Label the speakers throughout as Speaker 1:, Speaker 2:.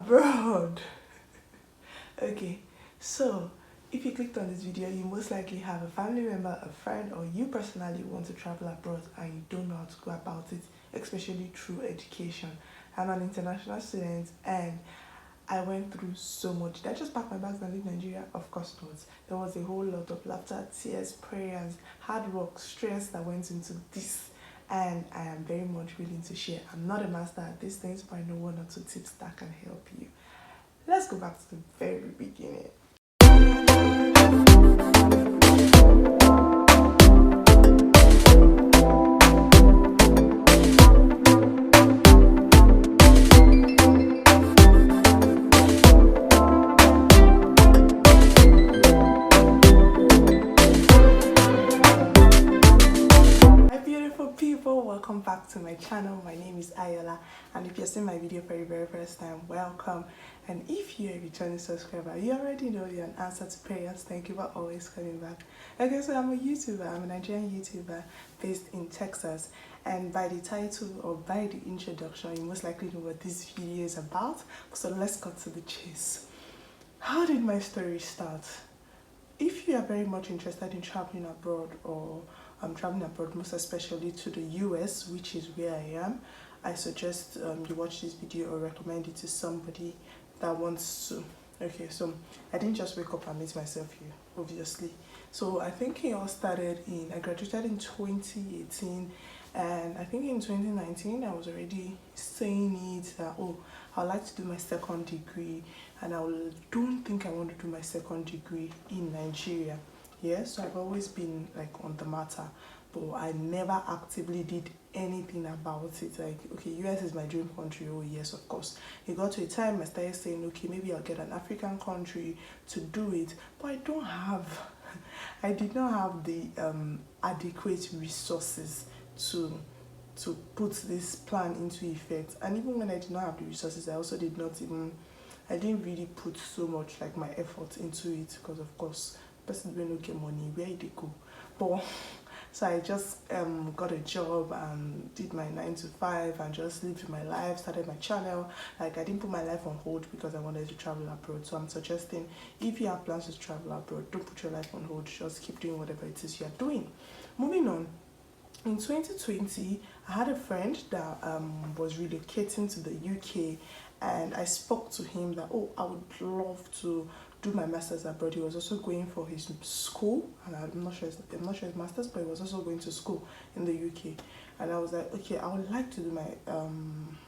Speaker 1: abroad. Okay, so if you clicked on this video, you most likely have a family member, a friend, or you personally want to travel abroad and you don't know how to go about it, especially through education. I'm an international student and I went through so much. Did I just pack my bags and leave Nigeria? Of course not. There was a whole lot of laughter, tears, prayers, hard work, stress that went into this. And I am very much willing to share. I'm not a master at these things, but I know one or two tips that can help you. Let's go back to the very beginning. Welcome back to my channel. My name is Ayoola, and if you're seeing my video for the very first time, welcome. And if you're a returning subscriber, you already know you're an answer to prayers. Thank you for always coming back. Okay, so I'm a YouTuber. I'm a Nigerian YouTuber based in Texas, and by the title or by the introduction, you most likely know what this video is about. So let's cut to the chase. How did my story start? If you are very much interested in traveling abroad, or traveling abroad, most especially to the US, which is where I am, I suggest you watch this video or recommend it to somebody that wants to. Okay, so I didn't just wake up and meet myself here, obviously. So I think it all started I graduated in 2018, and I think in 2019 I was already saying it that, oh, I'd like to do my second degree, and don't think I want to do my second degree in Nigeria. Yeah, so I've always been like on the matter, but I never actively did anything about it. Like, okay, US is my dream country. Oh yes, of course. It got to a time I started saying, okay, maybe I'll get an African country to do it, but I did not have the adequate resources to put this plan into effect. And even when I did not have the resources, I didn't really put so much like my effort into it, because of course person wey no get money, where they go? But so I just got a job and did my 9 to 5 and just lived my life, started my channel. Like, I didn't put my life on hold because I wanted to travel abroad. So I'm suggesting, if you have plans to travel abroad, don't put your life on hold, just keep doing whatever it is you're doing. Moving on, in 2020 I had a friend that was relocating to the UK, and I spoke to him that, oh, I would love to do my master's abroad. He was also going for his school, and I'm not sure his master's, but he was also going to school in the UK. And I was like, okay, I would like to do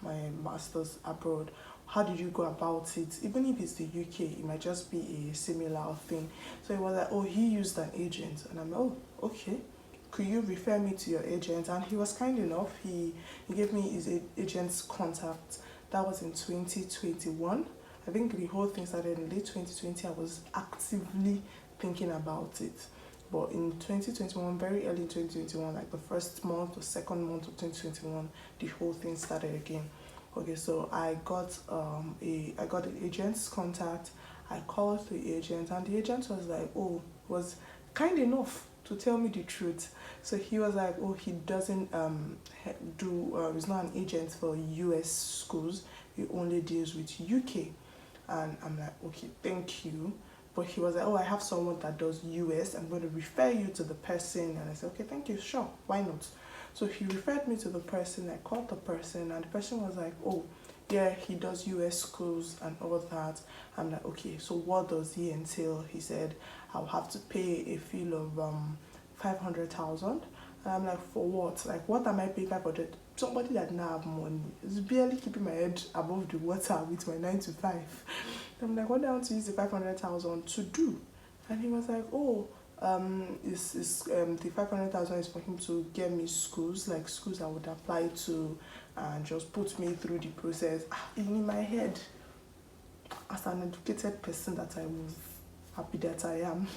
Speaker 1: my master's abroad. How did you go about it? Even if it's the UK, it might just be a similar thing. So he was like, oh, he used an agent, and I'm like, oh, okay. Could you refer me to your agent? And he was kind enough. He gave me his agent's contact. That was in 2021. I think the whole thing started in late 2020. I was actively thinking about it. But in 2021, very early in 2021, like the first month or second month of 2021, the whole thing started again. Okay, so I got an agent's contact. I called the agent, and the agent was like, oh, was kind enough to tell me the truth. So he was like, oh, he doesn't he's not an agent for US schools, he only deals with UK. And I'm like, okay, thank you. But he was like, oh, I have someone that does US, I'm going to refer you to the person. And I said, okay, thank you, sure, why not? So he referred me to the person. I called the person, and the person was like, oh, yeah, he does US schools and all that. I'm like, okay, so what does he entail? He said, I'll have to pay a fee of 500,000. And I'm like, for what? Like, what am I paying 500? Somebody that now have money is barely keeping my head above the water with my 9 to 5. I'm like, what do I want to use the 500,000 to do? And he was like, oh, the 500,000 is for him to get me schools, like schools I would apply to, and just put me through the process. In my head, as an educated person that I was, happy that I am,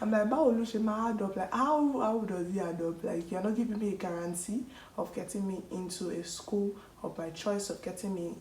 Speaker 1: I'm like, add up? Like, how does he add up? Like, you're not giving me a guarantee of getting me into a school of my choice, of getting me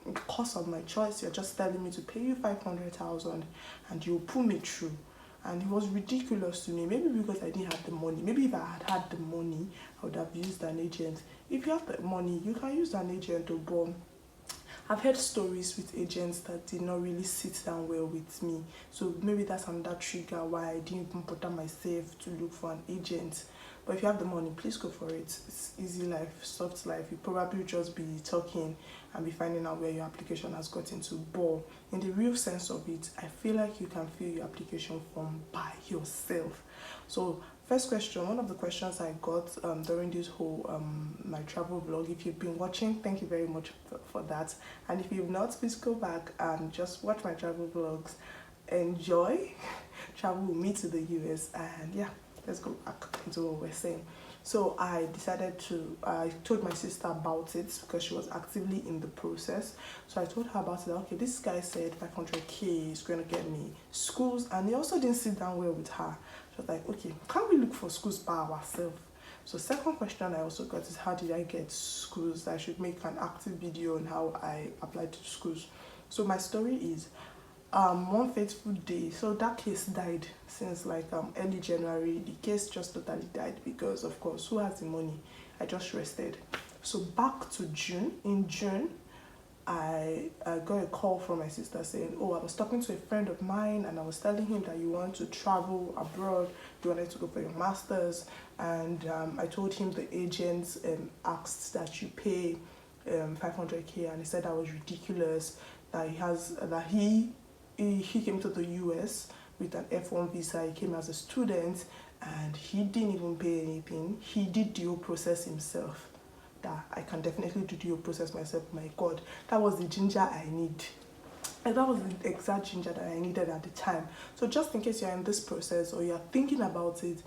Speaker 1: a course of my choice. You're just telling me to pay you 500,000 and you'll pull me through. And it was ridiculous to me. Maybe because I didn't have the money. Maybe if I had the money, I would have used an agent. If you have the money, you can use an agent, but I've heard stories with agents that did not really sit down well with me. So maybe that's another trigger why I didn't even bother myself to look for an agent. But if you have the money, please go for it. It's easy life, soft life. You probably just be talking and be finding out where your application has gotten to. But in the real sense of it, I feel like you can fill your application form by yourself. So first question, one of the questions I got during this whole my travel vlog, if you've been watching, thank you very much for that. And if you've not, please go back and just watch my travel vlogs. Enjoy travel with me to the US, and yeah, let's go back into what we're saying. So I told my sister about it because she was actively in the process. So I told her about it. Okay, this guy said 500k is going to get me schools, and he also didn't sit down well with her. She was like, okay, can we look for schools by ourselves? So second question I also got is, how did I get schools? I should make an active video on how I applied to schools. So my story is, one fateful day, so that case died since like early January. The case just totally died because, of course, who has the money? I just rested. So back to June. In June, I got a call from my sister saying, oh, I was talking to a friend of mine and I was telling him that you want to travel abroad, you wanted to go for your master's, and I told him the agents asked that you pay 500k, and he said that was ridiculous, that he came to the US with an F1 visa. He came as a student and he didn't even pay anything. He did the whole process himself. That I can definitely do the whole process myself. My God, that was the ginger I need. And that was the exact ginger that I needed at the time. So just in case you're in this process or you're thinking about it,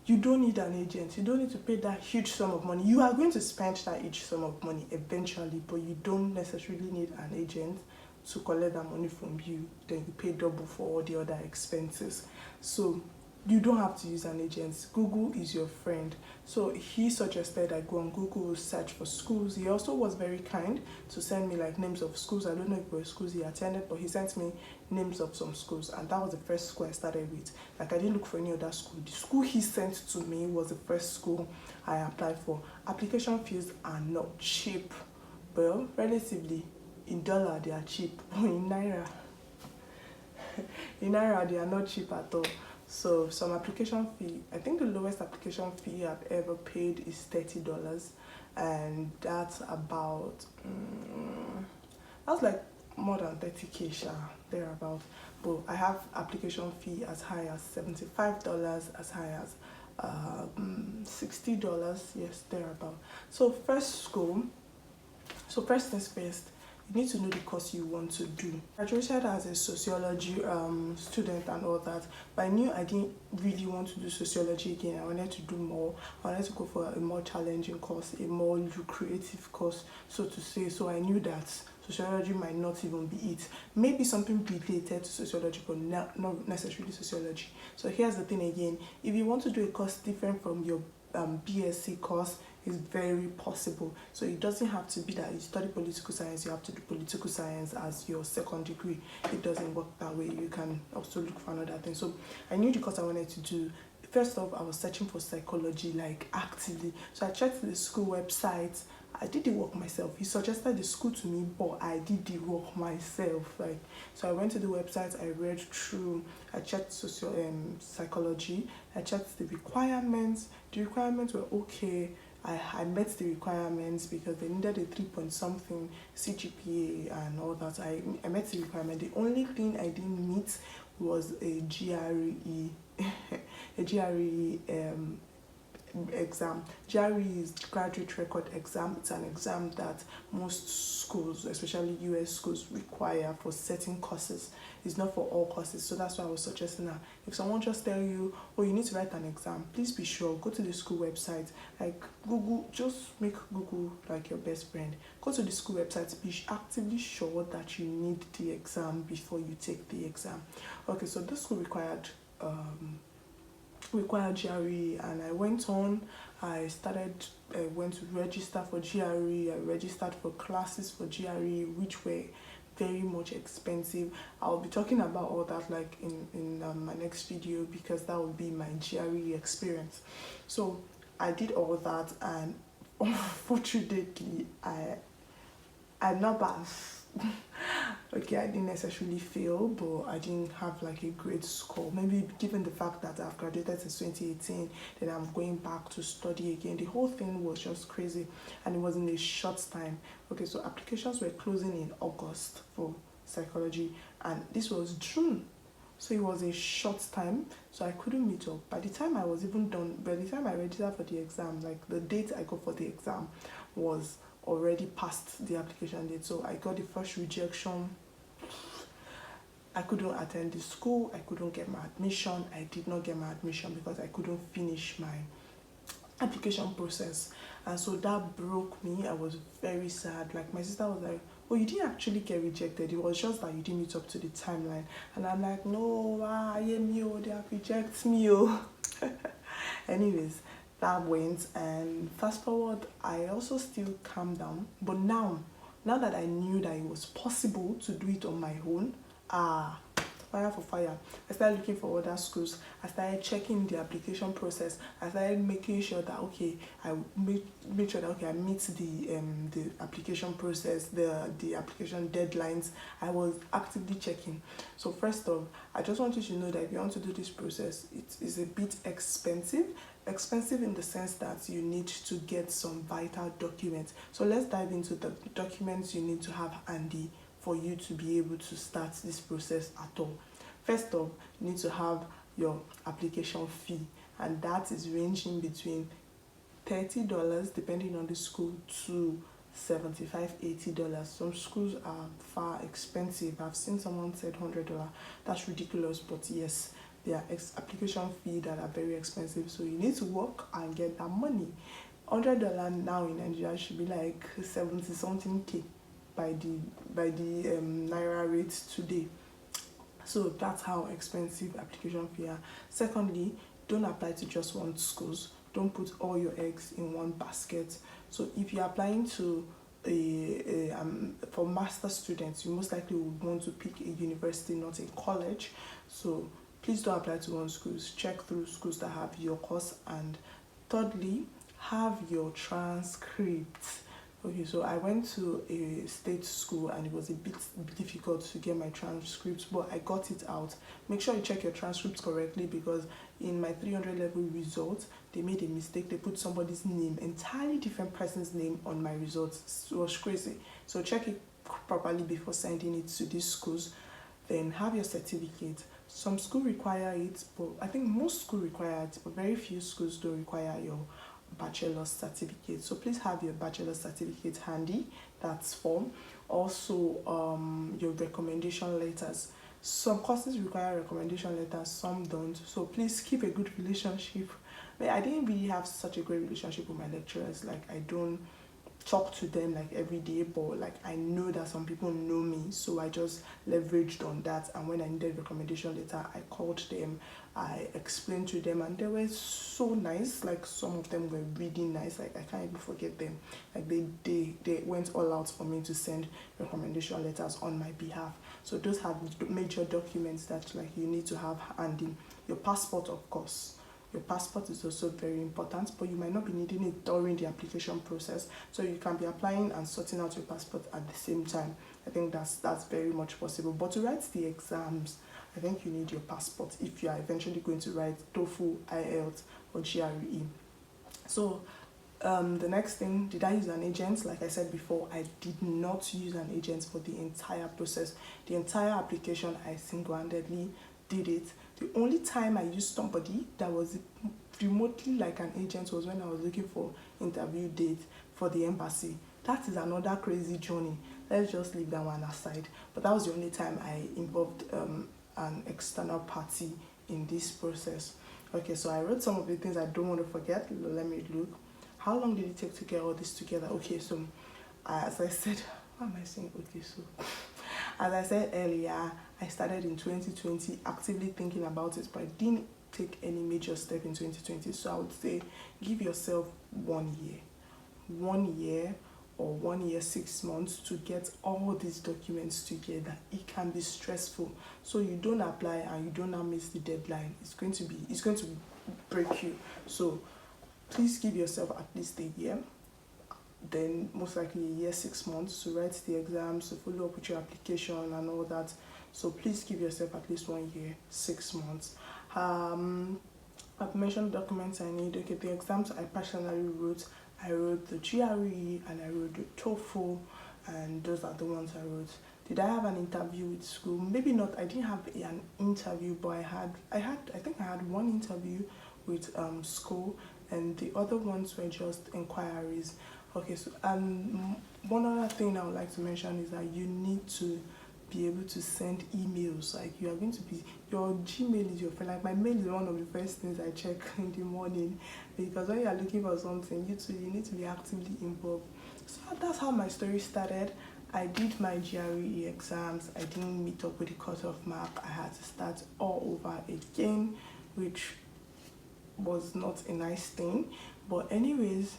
Speaker 1: you don't need an agent. You don't need to pay that huge sum of money. You are going to spend that huge sum of money eventually, but you don't necessarily need an agent to collect that money from you. Then you pay double for all the other expenses. So you don't have to use an agent. Google is your friend. So he suggested I go on Google, search for schools. He also was very kind to send me like names of schools. I don't know if it were schools he attended, but he sent me names of some schools, and that was the first school I started with. Like, I didn't look for any other school. The school he sent to me was the first school I applied for. Application fees are not cheap. Well, relatively, in dollar they are cheap, but in naira they are not cheap at all. So some application fee, I think the lowest application fee I've ever paid is $30, and that's about that's like more than 30k thereabout. But I have application fee as high as $75, as high as $60, yes, thereabout. So first things first, you need to know the course you want to do. I graduated as a sociology student and all that, but I knew I didn't really want to do sociology again. I wanted to do more. I wanted to go for a more challenging course, a more lucrative course, so to say. So I knew that sociology might not even be it. Maybe something related to sociology, but not necessarily sociology. So here's the thing again. If you want to do a course different from your BSc course, is very possible. So it doesn't have to be that you study political science, you have to do political science as your second degree. It doesn't work that way. You can also look for another thing. So I knew the course I wanted to do. First off, I was searching for psychology, like actively. So I checked the school website. I did the work myself. He suggested the school to me, but I did the work myself. Like, so I went to the website, I read through, I checked psychology, I checked the requirements. The requirements were okay. I met the requirements because they needed a 3-point-something CGPA and all that. I met the requirement. The only thing I didn't meet was a GRE, a GRE exam. GRE is graduate record exam. It's an exam that most schools, especially US schools, require for certain courses. It's not for all courses. So that's why I was suggesting that if someone just tell you, oh, you need to write an exam, please be sure, go to the school website. Like Google, just make Google like your best friend. Go to the school website, be actively sure that you need the exam before you take the exam. Okay, so this school required GRE, and I went on. I went to register for GRE. I registered for classes for GRE, which were very much expensive. I'll be talking about all that like in my next video, because that will be my GRE experience. So I did all that, and unfortunately I I'm not pass. Okay, I didn't necessarily fail, but I didn't have like a great score. Maybe given the fact that I've graduated since 2018, then I'm going back to study again. The whole thing was just crazy, and it was in a short time. Okay, so applications were closing in August for psychology, and this was June. So it was a short time, so I couldn't meet up. By the time I was even done, by the time I registered for the exam, like the date I got for the exam was already past the application date. So I got the first rejection. I couldn't attend the school, I couldn't get my admission. I did not get my admission because I couldn't finish my application process, and so that broke me. I was very sad. Like my sister was like, oh, you didn't actually get rejected, it was just that you didn't meet up to the timeline. And I'm like, no, I am you, they have rejected me. Anyways, that went, and fast forward, I also still calmed down. But now that I knew that it was possible to do it on my own, fire for fire. I started looking for other schools. I started checking the application process. I started making sure that okay, I make sure that okay, I meet the application process, the application deadlines. I was actively checking. So first off, I just want you to know that if you want to do this process, it is a bit expensive. Expensive in the sense that you need to get some vital documents. So let's dive into the documents you need to have handy for you to be able to start this process at all. First off, you need to have your application fee, and that is ranging between $30 depending on the school to $75-$80. Some schools are far expensive. I've seen someone said $100. That's ridiculous, but yes, there are application fees that are very expensive, so you need to work and get that money. $100 now in Nigeria should be like 70 something K by the naira rate today. So that's how expensive application fee are. Secondly, don't apply to just one schools. Don't put all your eggs in one basket. So if you're applying to for master students, you most likely would want to pick a university, not a college. So please don't apply to one schools. Check through schools that have your course. And thirdly, have your transcripts. Okay, so I went to a state school and it was a bit difficult to get my transcripts, but I got it out. Make sure you check your transcripts correctly, because in my 300 level results, they made a mistake. They put somebody's name, entirely different person's name on my results. It was crazy. So check it properly before sending it to these schools. Then have your certificate. Some schools require it, but I think most schools require it, but very few schools don't require your bachelor's certificate. So please have your bachelor's certificate handy. That's form. Also your recommendation letters. Some courses require recommendation letters, some don't. So please keep a good relationship. I didn't really have such a great relationship with my lecturers. Like I don't talk to them like every day, but like I know that some people know me, so I just leveraged on that. And when I needed recommendation letter, I called them, I explained to them, and they were so nice. Like some of them were really nice. Like I can't even forget them. Like they went all out for me to send recommendation letters on my behalf. So those have major documents that like you need to have handy. Your passport, of course. Your passport is also very important, but you might not be needing it during the application process. So you can be applying and sorting out your passport at the same time. I think that's very much possible. But to write the exams, I think you need your passport if you are eventually going to write TOEFL, IELTS, or GRE. So the next thing, did I use an agent? Like I said before, I did not use an agent for the entire process. The entire application, I single-handedly did it. The only time I used somebody that was remotely like an agent was when I was looking for interview dates for the embassy. That is another crazy journey. Let's just leave that one aside. But that was the only time I involved an external party in this process. Okay, so I wrote some of the things I don't want to forget. Let me look. How long did it take to get all this together? Okay, so as I said, why am I saying okay? So as I said earlier, I started in 2020 actively thinking about it, but I didn't take any major step in 2020. So I would say give yourself 1 year. 1 year or 1 year, 6 months to get all these documents together. It can be stressful. So you don't apply and you don't now miss the deadline. It's going to break you. So please give yourself at least a year. then most likely a year, 6 months to write the exams, to follow up with your application and all that. So please give yourself at least 1 year, 6 months. I've mentioned documents I need. Okay, the exams I personally wrote. I wrote the GRE and I wrote the TOEFL, and those are the ones I wrote. Did I have an interview with school? Maybe not. I didn't have an interview, but I think I had one interview with school, and the other ones were just inquiries. Okay, so one other thing I would like to mention is that you need to be able to send emails. Like, you are going to be, your Gmail is your friend. Like, my mail is one of the first things I check in the morning, because when you are looking for something, you need to be actively involved. So that's how my story started. I did my GRE exams. I didn't meet up with the cutoff mark. I had to start all over again, which was not a nice thing. But anyways,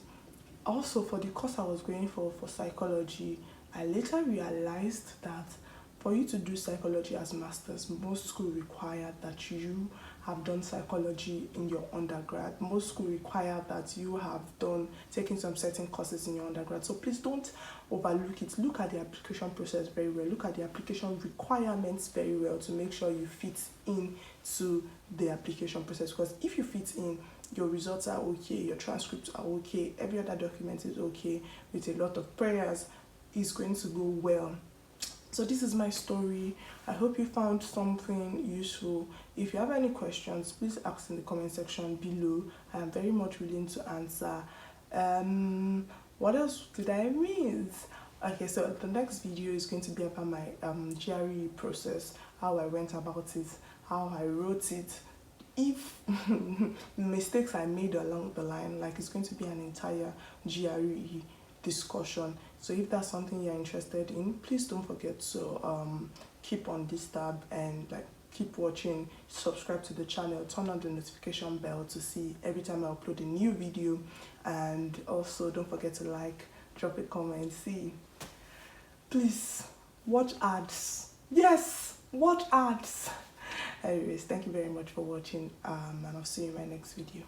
Speaker 1: also for the course I was going for psychology, I later realized that for you to do psychology as masters, most school require that you have done psychology in your undergrad. Most school require that you have taken some certain courses in your undergrad. So please don't overlook it. Look at the application process very well. Look at the application requirements very well to make sure you fit into the application process. Because if you fit in, your results are okay, your transcripts are okay, every other document is okay, with a lot of prayers, it's going to go well. So this is my story. I hope you found something useful. If you have any questions, please ask in the comment section below. I am very much willing to answer. What else did I miss? Okay, so the next video is going to be about my GRE process, how I went about it, how I wrote it, if mistakes I made along the line. Like, it's going to be an entire GRE discussion. So if that's something you're interested in, please don't forget to keep on this tab and keep watching, subscribe to the channel, turn on the notification bell to see every time I upload a new video, and also don't forget to drop a comment, please watch ads. Yes, watch ads. Anyways, thank you very much for watching, and I'll see you in my next video.